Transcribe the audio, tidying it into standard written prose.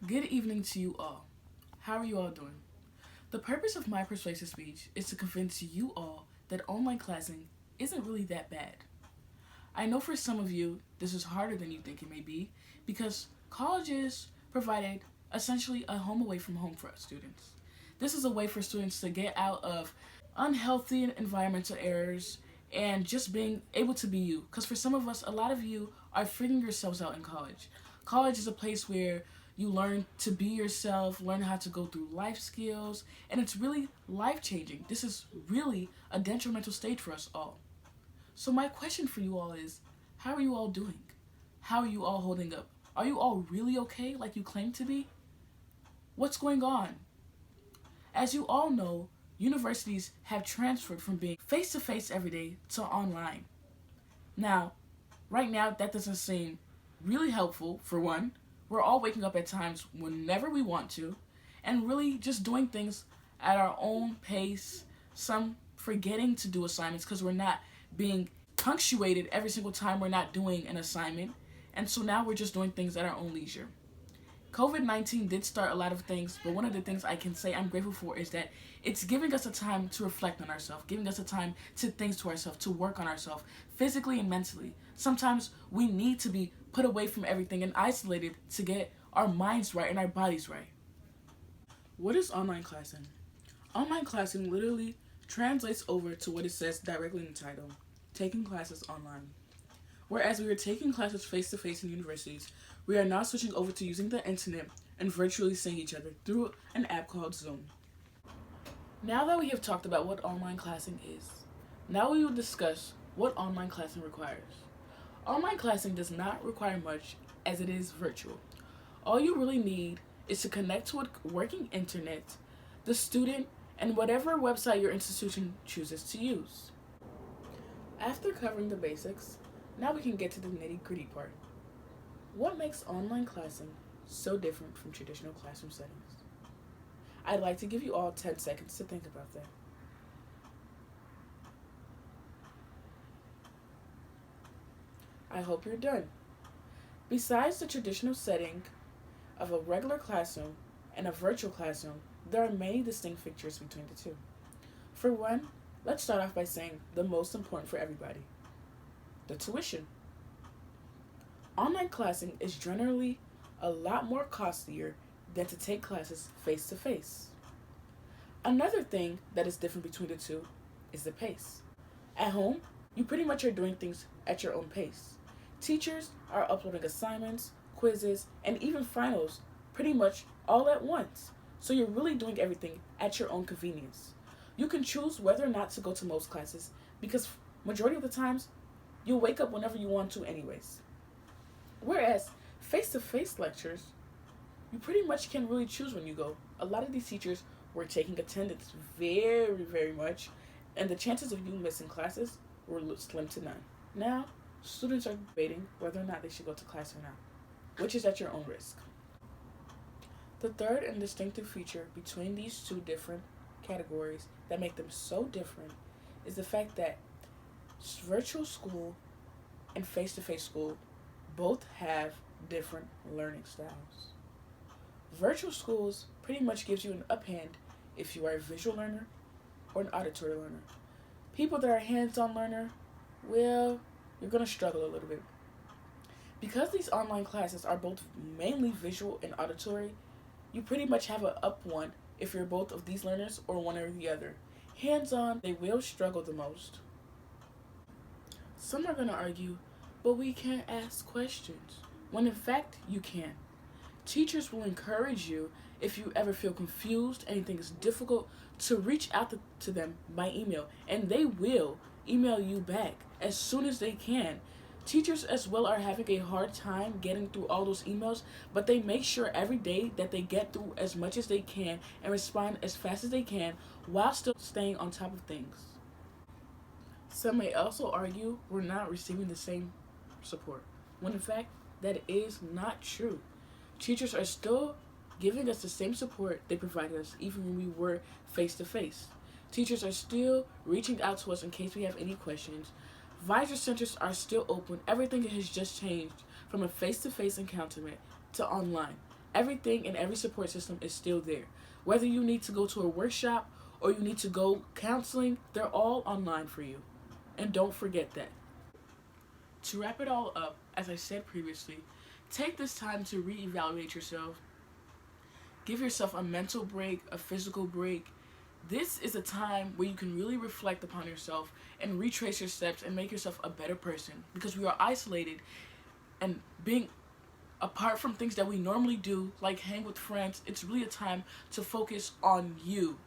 Good evening to you all. How are you all doing? The purpose of my persuasive speech is to convince you all that online classing isn't really that bad. I know for some of you this is harder than you think it may be because colleges provided essentially a home away from home for us students. This is a way for students to get out of unhealthy environmental errors and just being able to be you. Because for some of us, a lot of you are figuring yourselves out in college. College is a place where you learn to be yourself, learn how to go through life skills, and it's really life changing. This is really a detrimental stage for us all. So, my question for you all is how are you all doing? How are you all holding up? Are you all really okay like you claim to be? What's going on? As you all know, universities have transferred from being face to face every day to online. Now, right now, that doesn't seem really helpful, for one. We're all waking up at times whenever we want to, and really just doing things at our own pace, some forgetting to do assignments because we're not being punctuated every single time we're not doing an assignment, and so now we're just doing things at our own leisure. COVID-19 did start a lot of things, but one of the things I can say I'm grateful for is that it's giving us a time to reflect on ourselves, giving us a time to think to ourselves, to work on ourselves, physically and mentally. Sometimes we need to be put away from everything and isolated to get our minds right and our bodies right. What is online classing? Online classing literally translates over to what it says directly in the title, taking classes online. Whereas we were taking classes face to face in universities, we are now switching over to using the internet and virtually seeing each other through an app called Zoom. Now that we have talked about what online classing is, now we will discuss what online classing requires. Online classing does not require much as it is virtual. All you really need is to connect to a working internet, the student, and whatever website your institution chooses to use. After covering the basics, now we can get to the nitty-gritty part. What makes online classing so different from traditional classroom settings? I'd like to give you all 10 seconds to think about that. I hope you're done. Besides the traditional setting of a regular classroom and a virtual classroom, there are many distinct features between the two. For one, let's start off by saying the most important for everybody, the tuition. Online classing is generally a lot more costlier than to take classes face to face. Another thing that is different between the two is the pace. At home, you pretty much are doing things at your own pace. Teachers are uploading assignments, quizzes, and even finals pretty much all at once. So you're really doing everything at your own convenience. You can choose whether or not to go to most classes because majority of the times you'll wake up whenever you want to anyways. Whereas face-to-face lectures, you pretty much can really choose when you go. A lot of these teachers were taking attendance very much, and the chances of you missing classes were slim to none. Now, students are debating whether or not they should go to class or not, which is at your own risk. The third and distinctive feature between these two different categories that make them so different is the fact that virtual school and face-to-face school both have different learning styles. Virtual schools pretty much gives you an uphand if you are a visual learner or an auditory learner. People that are a hands-on learner, well, you're going to struggle a little bit. Because these online classes are both mainly visual and auditory, you pretty much have an up one if you're both of these learners or one or the other. Hands-on, they will struggle the most. Some are going to argue, but we can't ask questions, when in fact you can. Teachers will encourage you if you ever feel confused, anything is difficult, to reach out to them by email, and they will email you back as soon as they can. Teachers as well are having a hard time getting through all those emails, but they make sure every day that they get through as much as they can and respond as fast as they can while still staying on top of things. Some may also argue we're not receiving the same support, when in fact that is not true. Teachers are still giving us the same support they provided us even when we were face to face. Teachers are still reaching out to us in case we have any questions. Visor centers are still open. Everything has just changed from a face to face encounterment to online. Everything and every support system is still there. Whether you need to go to a workshop or you need to go counseling, they're all online for you. And don't forget that. To wrap it all up, as I said previously, take this time to reevaluate yourself. Give yourself a mental break, a physical break. This is a time where you can really reflect upon yourself and retrace your steps and make yourself a better person, because we are isolated and being apart from things that we normally do, like hang with friends. It's really a time to focus on you